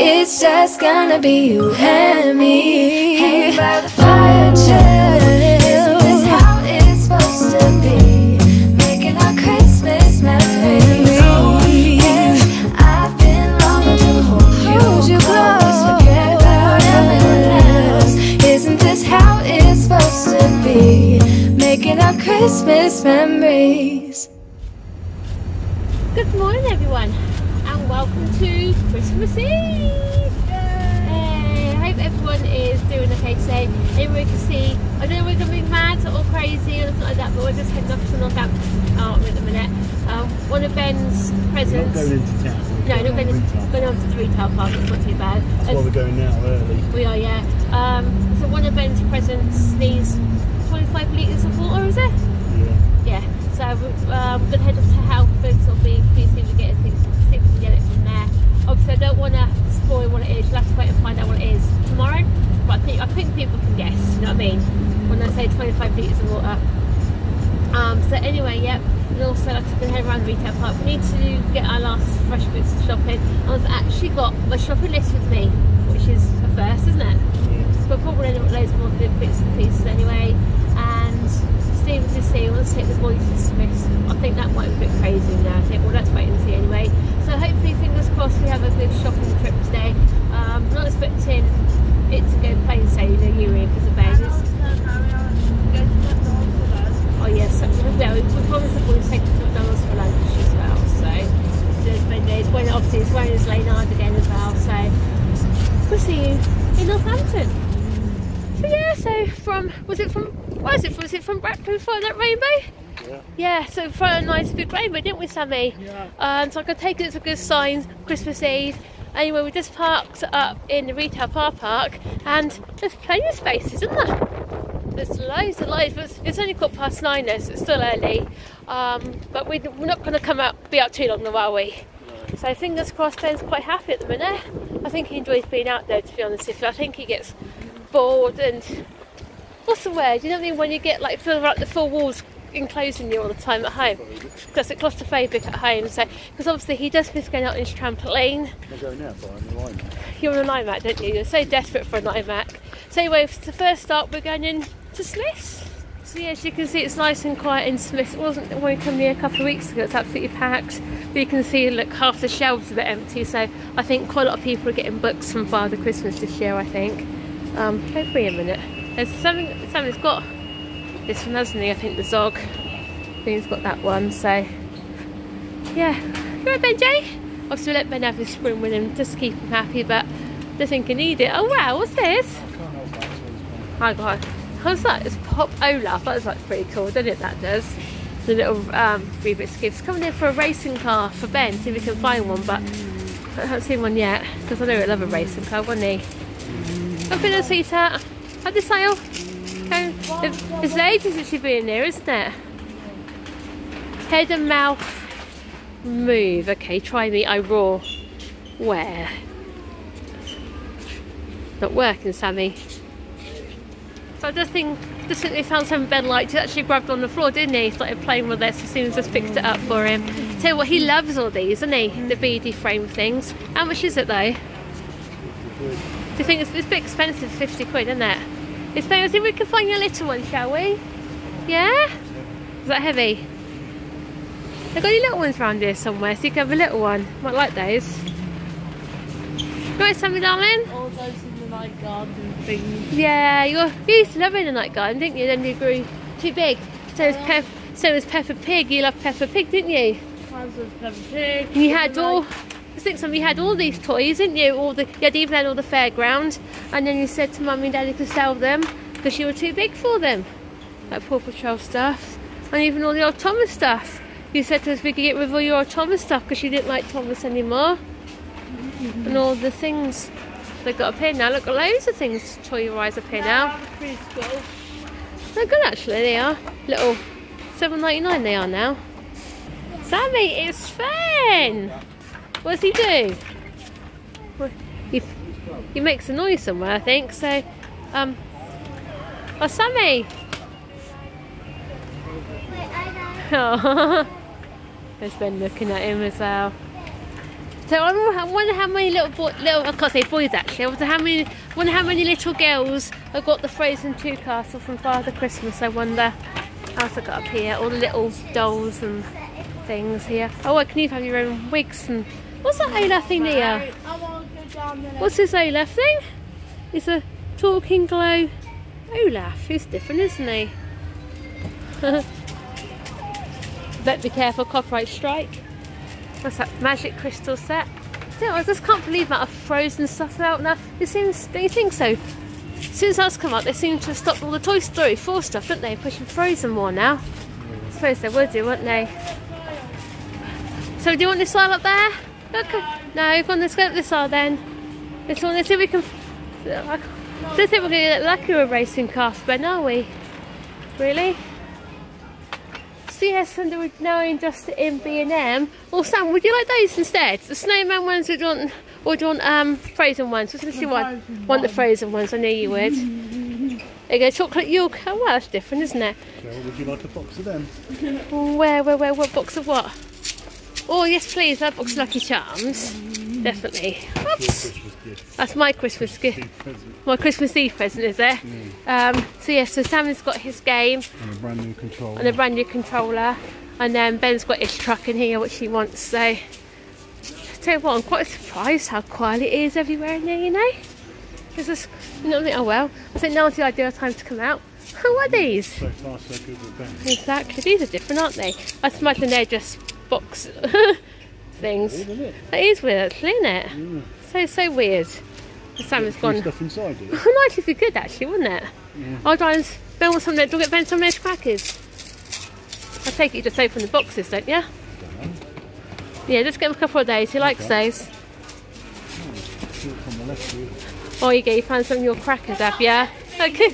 It's just gonna be you and me, hanging by the fire chill. Isn't this how it's supposed to be? Making our Christmas memories. Oh yeah, I've been longing to hold you close, forget about everyone else. Isn't this how it's supposed to be? Making our Christmas memories. Good morning everyone, and welcome to Christmas Eve! Hey, I hope everyone is doing okay today. Anyway, we can see, I don't know if we're going to be mad or crazy or something like that, but we're just heading off to Northampton in a minute. One of Ben's presents... We're not going into town. No, not going on to the retail park, it's not too bad. That's why we're going now early. We are, yeah. So one of Ben's presents needs 25 litres of water, is it? Yeah. Yeah. So we're going to head up to Halfords or see if we can get it from there. Obviously I don't want to spoil what it is, you'll have to wait and find out what it is tomorrow. But I think people can guess, you know what I mean? When I say 25 litres of water. So anyway, yep. And also like to head around the retail park. We need to get our last fresh bits of shopping. I've actually got my shopping list with me, which is a first, isn't it? Yeah. But probably end up with loads more bits and pieces anyway. And Steve will just see, I want to take the boys to Smiths. I think that might be a bit crazy now. I think, well, let's wait and see anyway. So hopefully, fingers crossed, we have a good shopping trip today. Not expecting it to go plain sailing, because of babies. Oh yes, yeah, we promised the boys to take them to McDonald's for lunch as well. So there's been days when obviously it's Rose Laynard again as well. So we'll see you in Northampton. So yeah, so was it from Blackpool for that rainbow? Yeah, so for a nice big rainbow, didn't we, Sammy? Yeah. So I can take it as a good sign, Christmas Eve. Anyway, we just parked up in the retail car park, and there's plenty of spaces, isn't there? There's loads and loads, but it's only 9:15 now, so it's still early. But we're not going to be out too long now, are we? No. So fingers crossed, Ben's quite happy at the minute. I think he enjoys being out there, to be honest with you. I think he gets bored and... what's the word? You know what I mean? When you get feel like the four walls enclosing you all the time at home. Because it's claustrophobic at home. So, because obviously he does miss going out on his trampoline. I'm going out for an iMac. You're on an iMac, don't you? You're so desperate for an iMac. So anyway, for the first stop, we're going in to Smiths. So yeah, as you can see, it's nice and quiet in Smiths. It wasn't when we came here a couple of weeks ago. It's absolutely packed. But you can see, look, half the shelves are a bit empty. So I think quite a lot of people are getting books from Father Christmas this year, I think. Hopefully a minute. There's something's got this one, hasn't he? I think the Zog. I think he's got that one. So yeah, you right, Benji? Obviously, let Ben have his spoon with him just to keep him happy. But I think he need it. Oh wow, what's this? Oh god, what's that? It's Pop Olaf. That's like pretty cool, doesn't it? That does. The little Rubik's Cubes. Coming in for a racing car for Ben. See if we can find one, but I haven't seen one yet because I know he'll love a racing car, wouldn't he? Up in the sweetheart. Had the sale. It's ages since you've been here, isn't it? Head and mouth move. Okay, try me. I roar. Where? Not working, Sammy. So I just think they found some Ben liked. He actually grabbed on the floor, didn't he? He started playing with this as soon as I just picked it up for him. Tell you what, he loves all these, doesn't he? The beady frame things. How much is it though? Do you think it's a bit expensive, 50 quid, isn't it? It's fair. I think we can find you a little one, shall we? Yeah? Is that heavy? I've got any little ones around here somewhere, so you can have a little one. Might like those. Right, Sammy, darling? All those in the night garden things. Yeah, you used to love it in the night garden, didn't you? Then you grew too big. So was Peppa Pig. You loved Peppa Pig, didn't you? Mine was Peppa Pig. And you had all... I think you had all these toys, didn't you? You had even had all the fairground, and then you said to Mummy and Daddy to sell them because you were too big for them. Like Paw Patrol stuff, and even all the old Thomas stuff. You said to us we could get rid of all your old Thomas stuff because you didn't like Thomas anymore. And all the things they've got up here now. Look, got loads of things toy-wise up here now. Preschool. They're good actually, they are. Little $7.99 they are now. Sammy, it's Sven! What does he do? Well, he makes a noise somewhere, I think. So, oh, Sammy! Oh, there's Ben looking at him as well. So I wonder how many I can't say boys actually. I wonder how many little girls have got the Frozen 2 castle from Father Christmas. I wonder. What else I got up here? All the little dolls and things here. Oh, I can even have your own wigs and. What's that Olaf thing here? I want to go down there. What's this Olaf thing? It's a talking glow Olaf. He's different, isn't he? Better be careful, copyright strike. What's that? Magic crystal set. Still, I just can't believe that Frozen stuff out now. It seems, don't you think so? Since that's come up, they seem to have stopped all the Toy Story 4 stuff, don't they? Pushing Frozen more now. I suppose they would do, wouldn't they? So do you want this aisle up there? Look. No, go on, let's go up this aisle then. Let's see if we can... I don't think we're going to get lucky with a racing craft, Ben, are we? Really? So yes, and we're now in just in B&M. Well, Sam, would you like those instead? The snowman ones, or do you want Frozen ones? Which do you want the Frozen ones? I knew you would. There you go, chocolate York. Oh, well, that's different, isn't it? So would you like a box of them? Where? What box of what? Oh, yes, please. That box of Lucky Charms. Definitely. Oops. That's my Christmas gift. My Christmas Eve present, is it? So yeah, so Sam's got his game. And a brand new controller. And a brand new controller. And then Ben's got his truck in here, which he wants. So, tell you what, I'm quite surprised how quiet it is everywhere in there, you know? It's just, you know what I mean? Oh well. I think now's the ideal time to come out. What are these? So far, so good with them. Exactly. These are different, aren't they? I imagine they're just box things. Isn't it? That is weird, actually, isn't it? So weird. Sam's gone. Stuff inside it. Nice if you could, actually, wouldn't it? I'll try and Ben wants something. Do you get Ben some of those crackers? I take it you just open the boxes, don't you? Yeah, just get him a couple of days. He likes those. From the left here. Oh, you go. You found some of your crackers, have you? Okay.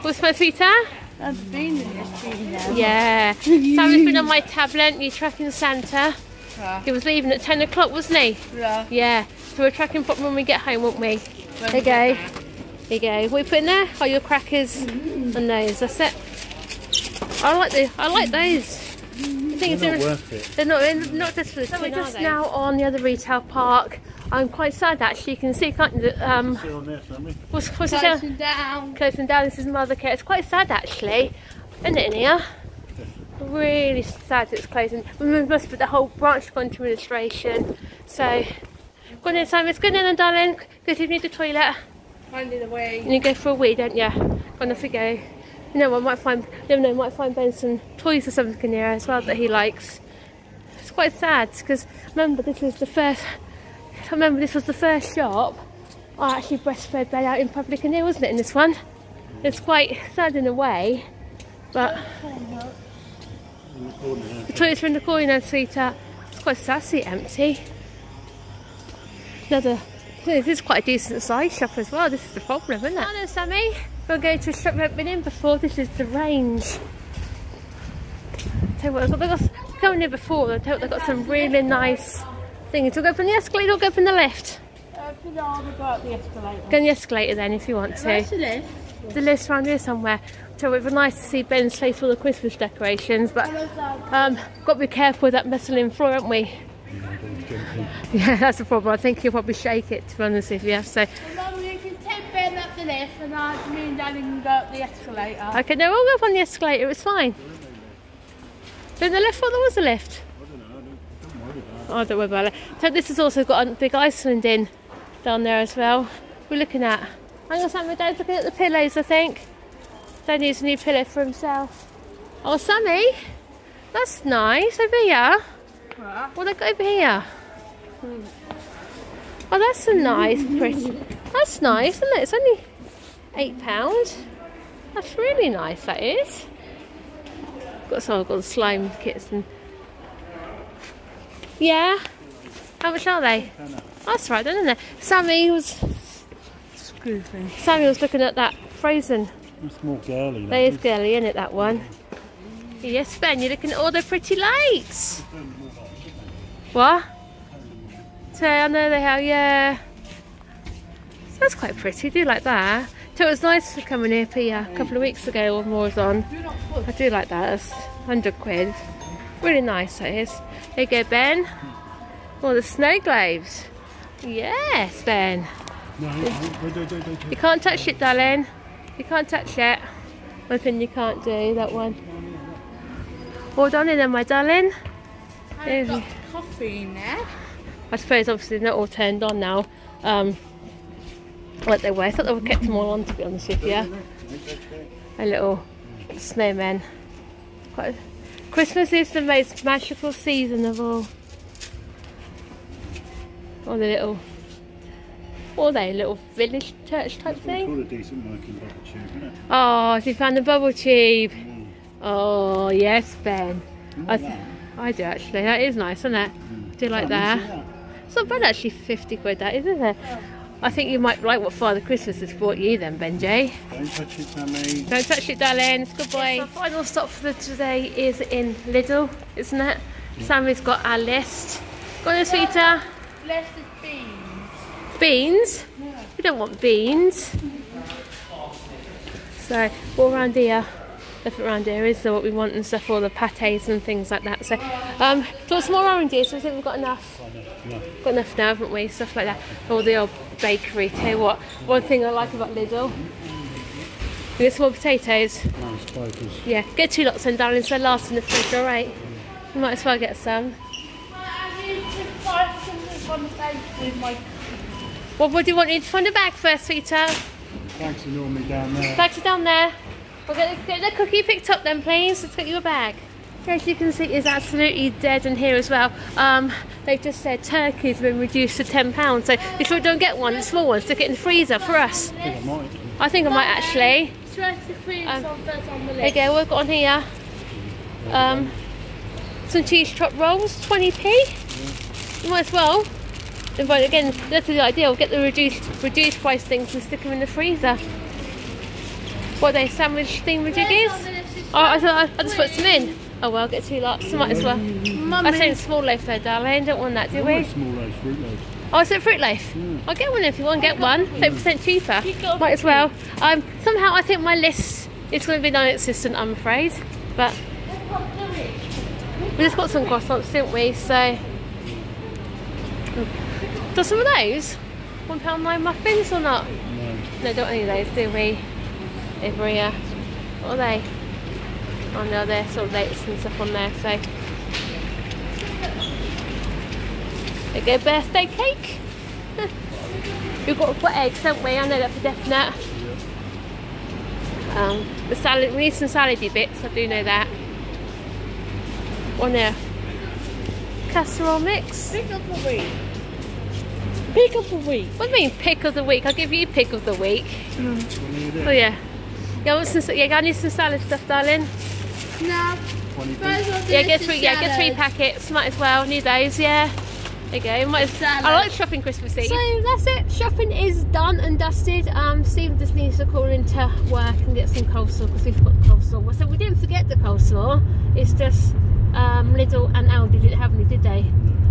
What's my sweeter? I've been in this. Yeah. Sam's been on my tablet. You're tracking Santa. He was leaving at 10 o'clock, wasn't he? Yeah. Yeah. So we're tracking properly when we get home, won't we? There you go. There you go. What are you putting there? Oh, your crackers and those. That's it. I like those. I think They're not worth it. They're not just for the We're just now on the other retail park. I'm quite sad actually. You can see, can't you? See on there, Sammy. What's it Closing down. Closing down. This is Mothercare. It's quite sad actually, isn't it, in here? Really sad it's closing. We must put the whole branch gone to administration. So, go on then, Sam. Let's go then, darling. Because you need the toilet. Finding a way. And you go for a wee, don't you? Go on, off you go. You know, I might find Ben some toys or something in here as well that he likes. It's quite sad because remember this was the first shop I actually breastfed Ben out in public in here, wasn't it? In this one, it's quite sad in a way, but the toilets are in the corner now, sweetheart. It's quite sad to see it empty. This is quite a decent size shop as well. This is the problem, isn't it? Hello, Sammy. We're going to a shop we haven't been in before. This is the Range. Tell you what, they've got going here before. They've got some really nice things. We'll go up on the escalator or go up on the lift? Go up the escalator. Go on the escalator then if you want to. Where's the lift? The lift's around here somewhere. So it was nice to see Ben's place full of Christmas decorations, but got to be careful with that mezzanine floor, haven't we? Yeah, that's the problem. I think he'll probably shake it, to be honest with you. So. Mum, you can take Ben up the lift and me and Daddy can go up the escalator. Okay, no, we'll go up on the escalator. It's fine. Is the lift? What there was a lift? I don't worry about it. So this has also got a big Iceland Inn down there as well. We're looking at. Hang on, Sammy. Dad's looking at the pillows, I think. Dad needs a new pillow for himself. Oh, Sammy, that's nice over here. What have they got over here? Oh, that's a nice, pretty. That's nice, isn't it? It's only £8. That's really nice. That is. I've got the slime kits and. Yeah. How much are they? That's right, then, isn't it? Sammy was looking at that Frozen. It's more girly. That is girly, isn't it? That one. Yes, Ben. You're looking at all the pretty lights. What? So I know they have, yeah. So that's quite pretty. I do like that. So it was nice to come in here a couple of weeks ago when more was on. I do like that. It's £100. Really nice that is. There you go, Ben. Oh, the snow globes. Yes, Ben. No, wait. You can't touch it, darling. You can't touch it. One thing you can't do, that one. Well done in there, my darling. I've got coffee in there. I suppose obviously they're not all turned on now. Like they were. I thought they would kept them all on, to be honest with you. A little snowman. Christmas is the most magical season of all. Or the little, what are they, little village church type thing? Call a decent working bubble tube, isn't it? Oh, so you found the bubble tube. Oh yes, Ben. I do actually. That is nice, isn't it? Do you like that? It's not bad actually. 50 quid that, isn't it? I think you might like what Father Christmas has bought you then, Benji. Don't touch it, Sammy. Don't touch it, darling. It's good boy. Our final stop for today is in Lidl, isn't it? Sammy's got our list. Go on, sweeter. Less is beans. Beans? Yeah. We don't want beans. So, all around here, nothing around here is what we want and stuff, all the pates and things like that. So, got some more around here, so I think we've got enough. Got enough now, haven't we? Stuff like that. All the old bakery. Tell you what, one thing I like about Lidl, we get some more potatoes. Nice focus. Yeah, get 2 lots then, darling, so last in the fridge, alright? You might as well get some. I need to find something on the bag with my... Well, what do you want? You need to find a bag first, sweetheart. Thanks are normally down there. Bags are down there. We'll get the cookie picked up then, please. Let's get you a bag. As you can see, it's absolutely dead in here as well. They've just said turkey's been reduced to £10. So if you don't get one, the small one, stick it in the freezer for us. I think I might actually. There you go, we've got on here some cheese chop rolls, 20p. You might as well. But again, that's the idea. We'll get the reduced price things and stick them in the freezer. What are they, sandwich thingamajiggies? Oh, I just put some in. Oh well, get 2 lots. Might as well. I say small loaf though, darling. Don't want that, do we? Small loaf, fruit loaf. Oh, is it fruit loaf? I'll get one if you want. Get one. 30% cheaper. Might as well. Somehow I think my list is going to be non-existent, I'm afraid. But we just got some croissants, didn't we? So, do some of those? £1.9 muffins or not? No, don't any of those, do we? Over here. What are they? Oh no, they're sort of dates and stuff on there, so. There you go, birthday cake. We've got to put eggs, haven't we? I know that for definite. The salad, we need some salady bits, I do know that. On there. Casserole mix. Pick of the week. Pick of the week. What do you mean pick of the week? I'll give you pick of the week. Oh yeah. Yeah, I need some salad stuff, darling. No. Yeah, get 3 packets. Might as well. Need those, yeah. There you go. I like shopping Christmas Eve. So that's it. Shopping is done and dusted. Stephen just needs to call into work and get some coleslaw because we've got coleslaw. So we didn't forget the coleslaw. It's just Lidl and Aldi didn't have any, did they?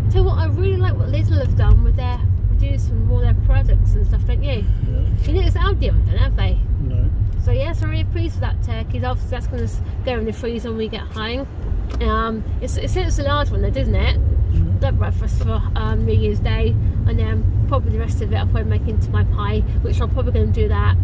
Tell you what, I really like what Lidl have done with their reducing all their products and stuff, don't you? Yeah. You know, it's Aldi haven't done, have they? No. So yes, I'm really pleased with that turkey. Obviously that's going to go in the freezer when we get home. It's a large one though, doesn't it? Like breakfast for New Year's Day, and then probably the rest of it I'll probably make into my pie, which I'm probably going to do that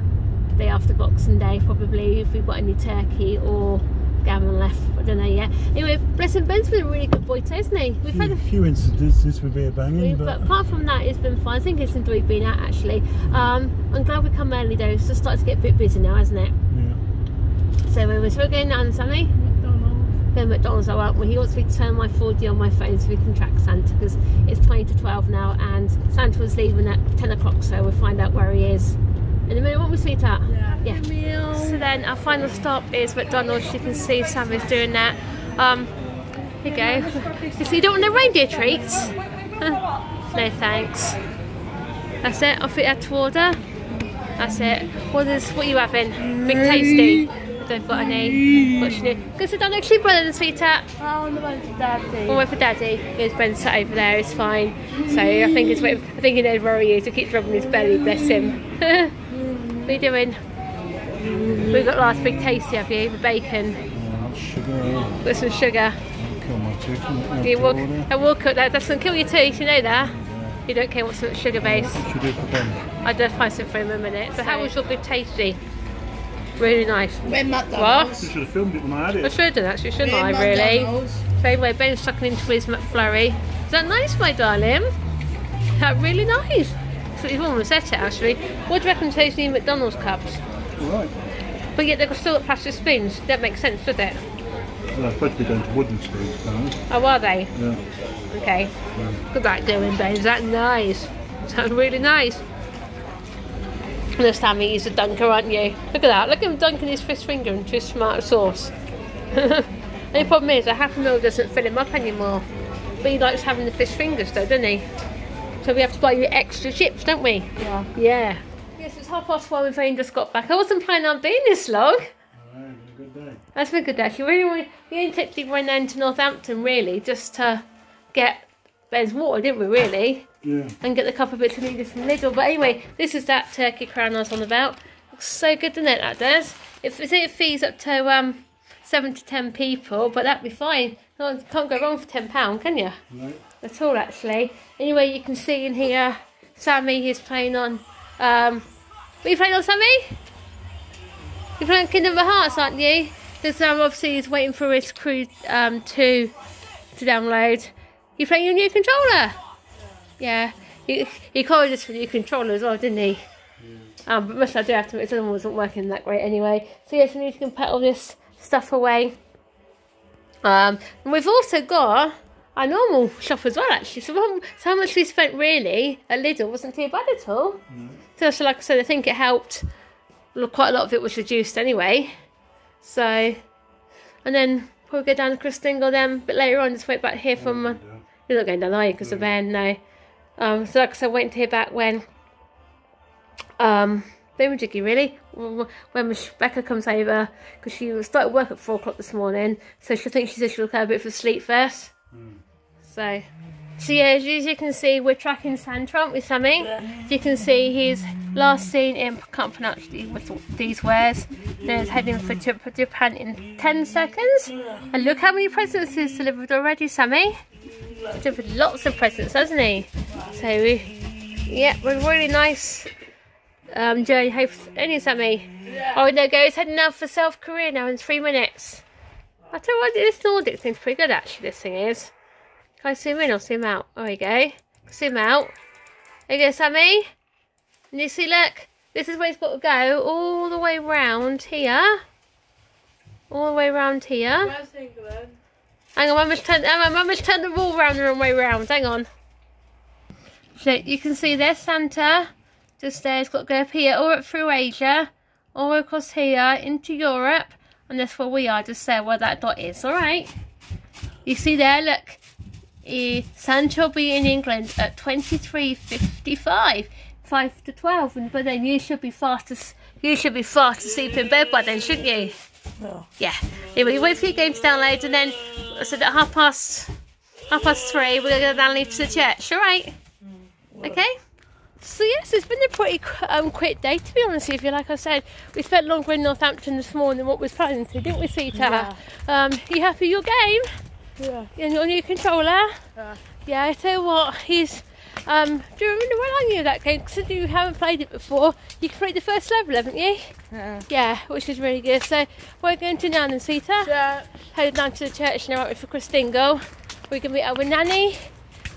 day after Boxing Day, probably, if we've got any turkey or gammon left. I don't know yet. Anyway, bless him, Ben's been a really good boy today, hasn't he? We've had a few incidents this would be a banging, but apart from that, it's been fun. I think it's enjoyed being out actually. I'm glad we come early though. It's just started to get a bit busy now, hasn't it? Yeah. So we're going down, Sammy. Go to McDonald's, I won't. Well, he wants me to turn my 4D on my phone so we can track Santa because it's 20 to 12 now and Santa was leaving at 10 o'clock, so we'll find out where he is in a minute. Won't we, sweetheart? Yeah. So then our final stop is McDonald's. You can see Sammy's doing that. Here you go. So you don't want the reindeer treats? No thanks. That's it. Off it had to order. That's it. What are you having? Big Tasty. Don't got any. What should you do? Go sit down next to your brother and sweetheart. Oh, I'm going to Daddy. We'll wait for Daddy. Here's Ben sat over there. It's fine. So I think he knows where he is. He keeps rubbing his belly. Bless him. What are you doing? We've got last Big Tasty, have you? With bacon. Sugar. Got some sugar. Kill my chicken. You will, and we'll cook that. That's going to kill your teeth, you know that? You don't care what's sugar base. What should we do for Ben? I'll just find some for him in a minute. So how was your good tasty? Really nice. When McDonald's. You should have filmed it when I had it. I should have done actually, shouldn't I, When really? McDonald's. So anyway, Ben's sucking into his McFlurry. Is that nice, my darling? That's really nice. So you've almost ate it actually. What do you reckon tastes in McDonald's cups? Right. But yet they've still got plastic spoons. That makes sense, does it? Well, I'm supposed to be going to wooden spoons, aren't I? Oh, are they? Yeah. Okay. Good luck doing, Ben. Is that nice? Sounds really nice. Look, Sammy, he's a dunker, aren't you? Look at that. Look at him dunking his fish finger into his tomato sauce. The only problem is a half a meal doesn't fill him up anymore. But he likes having the fish fingers though, doesn't he? So we have to buy you extra chips, don't we? Yeah. Yeah. Yes, it's 1:30 when Vane just got back. I wasn't planning on being this long. Alright, a good day. That's been good actually. We intentionally went down to Northampton really just to get Ben's water, didn't we really? Yeah. And get the couple of bits of needed from Lidl. But anyway, this is that turkey crown I was on about. Looks so good, doesn't it, that does? It feeds up to 7 to 10 people, but that'd be fine. Can't go wrong for £10, can you? Right. At all, actually. Anyway, you can see in here, Sammy is playing on... what are you playing on, Sammy? You're playing Kingdom of Hearts, aren't you? Because obviously he's waiting for his Crew 2 to download. You playing your new controller? Yeah. He called us for the new controller as well, didn't he? Yeah. But must I do have to admit, it wasn't working that great anyway. So yes, we need to put all this stuff away. And we've also got our normal shop as well, actually. So how much we spent really at Lidl wasn't too bad at all. So like I said, I think it helped. Quite a lot of it was reduced anyway. So, and then we'll go down to Christingle then a bit later on. Just wait back here from. You're not going down, are you? Because of Ben, no. So like I said, waiting to hear back when. Jiggy really. When Becca comes over, because she started work at 4 o'clock this morning, so she said she'll have a bit of sleep first. So yeah, as you can see, we're tracking Santa, aren't we, Sammy? You can see he's last seen in, can't pronounce these words. Then he's heading for Japan in 10 seconds. And look how many presents he's delivered already, Sammy. He's delivered lots of presents, hasn't he? So yeah, we're really nice journey home. Any Sammy? Oh, there goes heading now for South Korea now in 3 minutes. I tell you what, this Nordic thing's pretty good actually, this thing is. Can I zoom in or zoom out? There we go. Zoom out. There you go, Sammy. And you see, look, this is where he's got to go all the way round here. All the way round here. Where's England? Hang on, Mum's turned the wall round the wrong way round. Hang on. So you can see there's Santa. Just there, he's got to go up here, all up through Asia, all the way across here, into Europe. And that's where we are, just there, where that dot is, alright? You see there, look. Santa will be in England at 23:55, 5 to 12, but then you should be fast asleep in bed by then, shouldn't you? No. Yeah. Anyway, wait for your game to download, and then I said at half past 3, we're gonna go down to the church. All right? Okay. So yes, it's been a pretty quick day, to be honest with you. Like I said, we spent longer in Northampton this morning than what we was planning to, didn't we, Sita? Yeah. You happy with your game? Yeah. And your new controller? Yeah. Yeah, I tell you what, he's do you remember when I knew that game? Because you haven't played it before. You can play the first level, haven't you? Yeah. Yeah, which is really good. So we're going to Nan and Sita. Yeah. Headed down to the church now, aren't we, for Christingle. We're going to meet up with Nanny,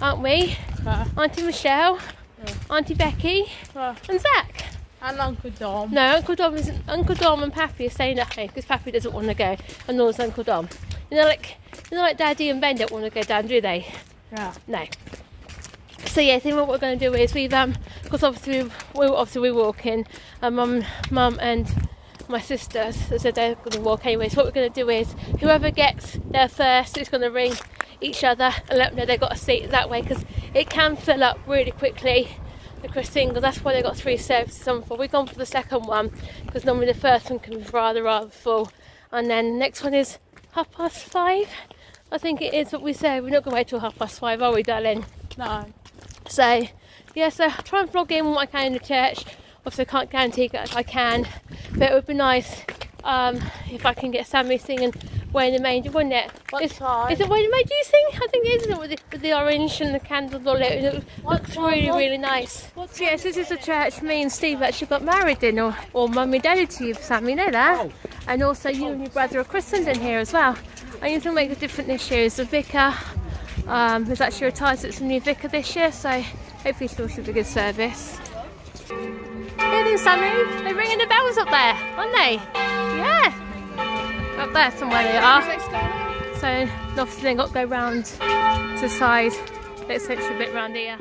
aren't we? Yeah. Auntie Michelle, Auntie Becky, and Zach. And Uncle Dom. No, Uncle Dom and Pappy are staying at home because Pappy doesn't want to go, and nor does Uncle Dom. You know, like Daddy and Ben don't want to go down, do they? Yeah. No. So yeah, I think what we're going to do is because obviously we're walking. Mum and my sister said they're going to walk anyway. So what we're going to do is whoever gets there first is going to ring each other and let them know they've got a seat that way, because it can fill up really quickly. The Christingle, that's why they got 3 services on for. We've gone for the second one because normally the first one can be rather full, and then the next one is 5:30. I think it is what we say. We're not going to wait till 5:30, are we, darling? No. So yeah, so I'll try and vlog in what I can in the church. Obviously I can't guarantee that I can, but it would be nice if I can get Sammy singing wearing the manger, wasn't it? What Is time? it wearing the manger, you think? I think it is, isn't it? With the orange and the candles all lit. It looks really, really nice. So yes, this is the church me and Steve actually got married in, or mummy and daddy to you, Sam, you know that? And also you and your brother are christened in here as well. And you can make it different this year. Is the vicar who's actually retired, so it's a new vicar this year, so hopefully she'll be a good service. Here they, Sammy. They're ringing the bells up there, aren't they? Yeah. Up there somewhere they are. So obviously they've got to go round to the side. Let's take a bit round here.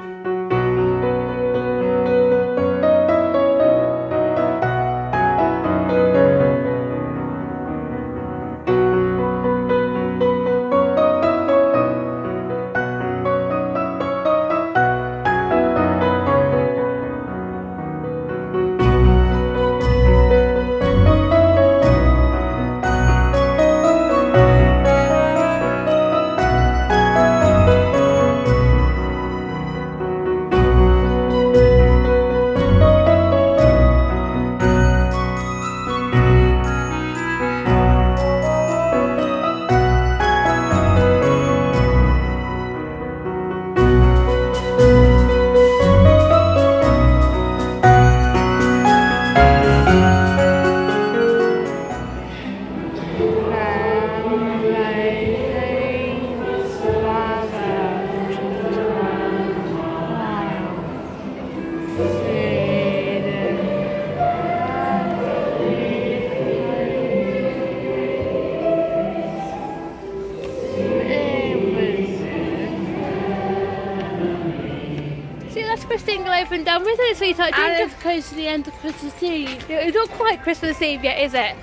Christine over and done with it, sweetheart. And it's close to the end of Christmas Eve. It's not quite Christmas Eve yet, is it?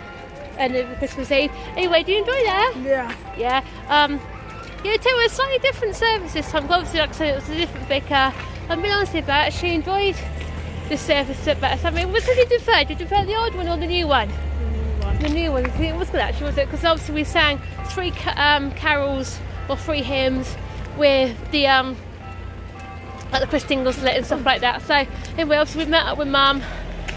End of Christmas Eve. Anyway, do you enjoy that? Yeah. Yeah. Yeah, too, it was a slightly different service this time. Obviously, like I said, it was a different vicar. I'm being honest about it, she enjoyed the service a bit better. I mean, what did you prefer? Did you prefer the old one or the new one? The new one. It was good actually, was it? Because obviously we sang 3 carols or 3 hymns with the like the Christingles lit and stuff like that. So anyway, obviously we met up with Mum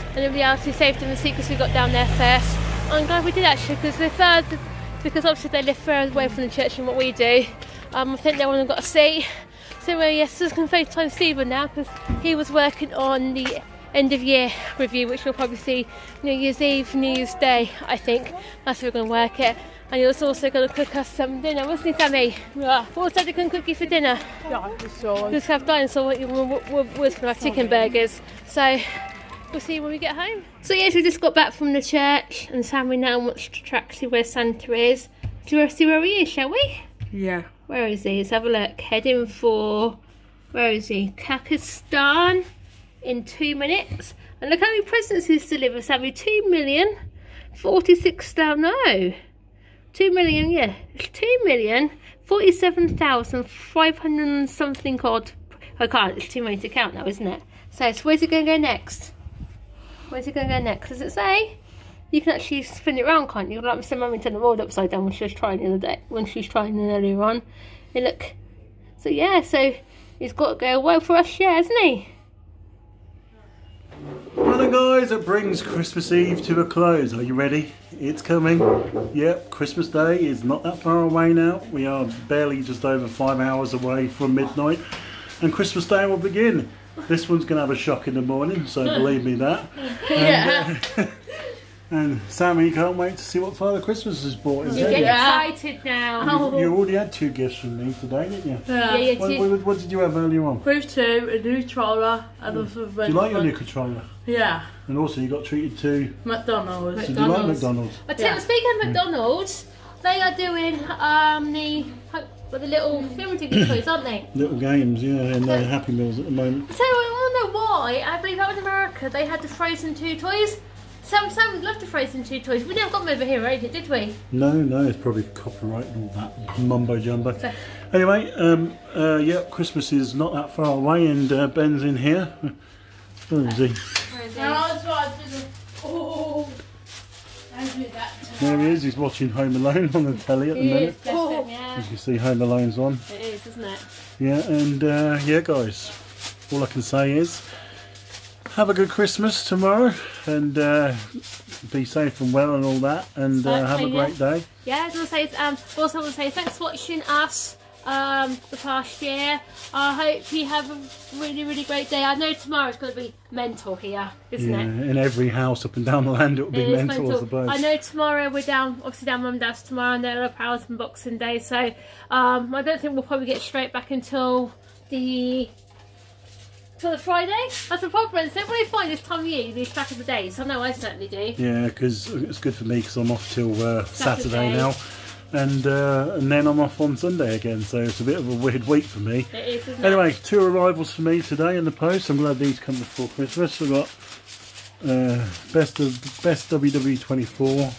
and everybody else. We saved in the seat because we got down there first. I'm glad we did actually, because obviously they live further away from the church than what we do. I think they only got a seat. So yes, just going to FaceTime Stephen now because he was working on the end of year review, which we'll probably see New Year's Eve, New Year's Day, I think. That's how we're going to work it. And he was also going to cook us some dinner, wasn't he, Sammy? Yeah. What was Daddy going to cook you for dinner? Dinosaurs. Just have dinosaur, we're going to have chicken burgers. So we'll see you when we get home. So yes, we just got back from the church and Sammy now wants to track to see where Santa is. So we'll see where he is, shall we? Yeah. Where is he? Let's have a look. Heading for, where is he? Kazakhstan in 2 minutes. And look how many presents he's delivered, Sammy. 2,046,000, no. 2 million, yeah. 2,047,500 and something odd. I can't, it's too many to count now, isn't it? So where's he going to go next? Where's he going to go next? Does it say? You can actually spin it around, can't you? Like Mr. Mummy turned the world upside down when she was trying the other day, when she was trying it earlier on. And look. So yeah, so he's got to go well for us, yeah, hasn't he? Well then guys, it brings Christmas Eve to a close. Are you ready? It's coming. Yep, Christmas Day is not that far away now. We are barely just over 5 hours away from midnight. And Christmas Day will begin. This one's going to have a shock in the morning, so believe me that. Yeah. And Sammy can't wait to see what Father Christmas has bought. You're getting excited now. You already had 2 gifts from me today, didn't you? Yeah, What did you have earlier on? Proof 2, a new controller, and also Do you like your new controller? Yeah. And also you got treated to... McDonald's. So do you like McDonald's? I tell you, speaking of McDonald's, they are doing the little limited toys, aren't they? Little games, yeah, and Happy Meals at the moment. I tell you what, I want to know why. I believe out in America they had the Frozen 2 toys. Sam would love the Frozen 2 toys. We never got them over here, right? Did we? No, it's probably copyright and all that mumbo jumbo. So, anyway, yeah, Christmas is not that far away, and Ben's in here. Where is he? Where is he? There he is. He's watching Home Alone on the telly at the minute. Yeah. You can see Home Alone's on. It is, isn't it? Yeah, and yeah, guys, all I can say is have a good Christmas tomorrow, and be safe and well and all that, and have a Exactly, great day. Yeah, as I say, also want to say thanks for watching us the past year. I hope you have a really, really great day. I know tomorrow's going to be mental here, isn't Yeah, it? in every house up and down the land it will be It is mental, I suppose. I know tomorrow we're obviously down Mum and Dad's tomorrow, and they're Powers and Boxing Day, so I don't think we'll probably get straight back until the Friday. That's the problem. So when you find this time of year, you lose track of the days. I know I certainly do. Yeah, because it's good for me because I'm off till Saturday now, and then I'm off on Sunday again. So it's a bit of a weird week for me. It is, isn't Anyway, it? 2 arrivals for me today in the post. I'm glad these come before Christmas. We've got best WWE 24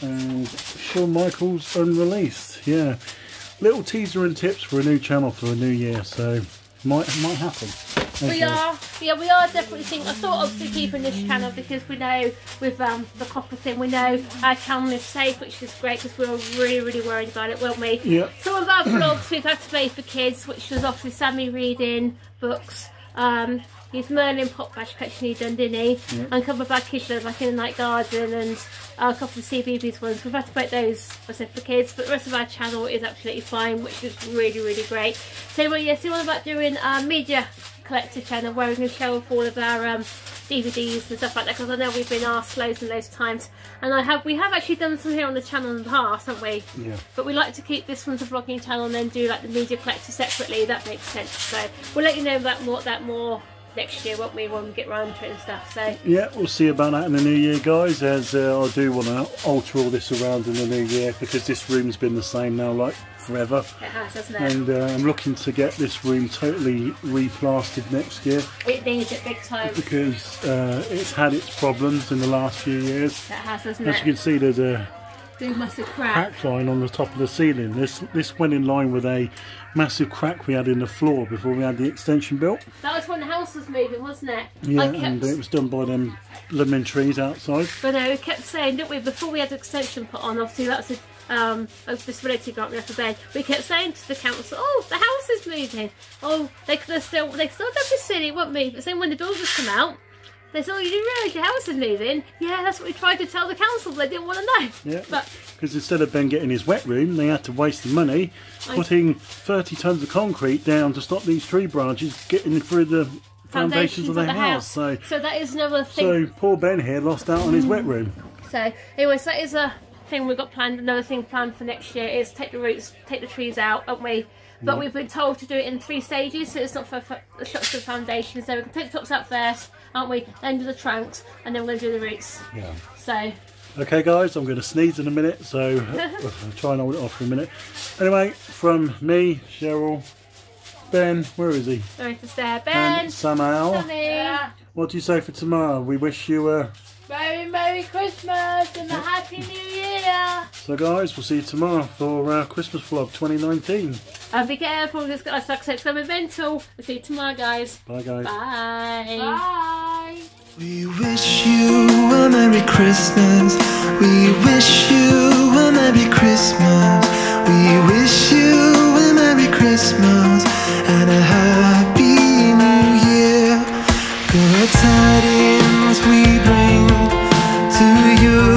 and Shawn Michaels Unreleased. Yeah, little teaser and tips for a new channel for a new year. So might happen. We are definitely thinking. I thought obviously keeping this channel because we know with the copper thing, we know our channel is safe, which is great because we were really, really worried about it, weren't we? Yeah. Some of our vlogs we've had to make for kids, which was obviously Sammy reading books. His Merlin pop bash collection he done, didn't he? Yeah. And a couple of our kids shows like in the Night Garden and a couple of CBeebies ones. We've had to make those I said for kids, but the rest of our channel is absolutely fine, which is really, really great. So anyway, yeah, so what about doing a media collector channel where we can show off all of our DVDs and stuff like that, because I know we've been asked loads and loads of times, and we have actually done some here on the channel in the past, haven't we? Yeah. But we like to keep this one as a vlogging channel and then do like the media collector separately. That makes sense. So we'll let you know that more next year, won't we, when we get round to it and stuff. So Yeah, we'll see about that in the new year, guys, as I do want to alter all this around in the new year because this room's been the same now like forever, it has, hasn't it? and I'm looking to get this room totally replastered next year It needs it big time. because it's had its problems in the last few years. It has, hasn't As it? you can see, there's a Big massive crack. crack line on the top of the ceiling. This went in line with a massive crack we had in the floor before we had the extension built. That was when the house was moving, wasn't it? Yeah, I kept, and it was done by them lemon trees outside. but no, we kept saying, didn't we, before we had the extension put on, obviously that's a disability grant we have for bed, we kept saying to the council, oh, the house is moving. Oh, they still don't be silly, it won't move. But then when the builders come out, they said, oh, you didn't realise your house is moving? Yeah, that's what we tried to tell the council, but they didn't want to know. Yeah, But because instead of Ben getting his wet room, they had to waste the money putting 30 tons of concrete down to stop these tree branches getting through the foundations of the house. So that is another thing. poor Ben here lost out on his wet room. So anyway, so that is a thing we've got planned. Another thing planned for next year is take the roots, take the trees out, haven't we? But we've been told to do it in 3 stages, so it's not for the structure of the foundation. So we can take the tops out first, aren't we? Then do the trunks, and then we're going to do the roots. Yeah. So Okay, guys, I'm going to sneeze in a minute, so I'll try and hold it off for a minute. Anyway, from me, Cheryl, Ben, where is he? going to stare. Ben, And Samuel. Sammy. What do you say for tomorrow? We wish you a... Merry Christmas and a Happy New Year! So guys, we'll see you tomorrow for Christmas vlog 2019. Be careful, like I said, it's going to be mental. We'll see you tomorrow, guys. Bye, guys. Bye. Bye! We wish you a Merry Christmas. We wish you a Merry Christmas. We wish you a Merry Christmas and a Happy New Year. Good tidings we bring to you.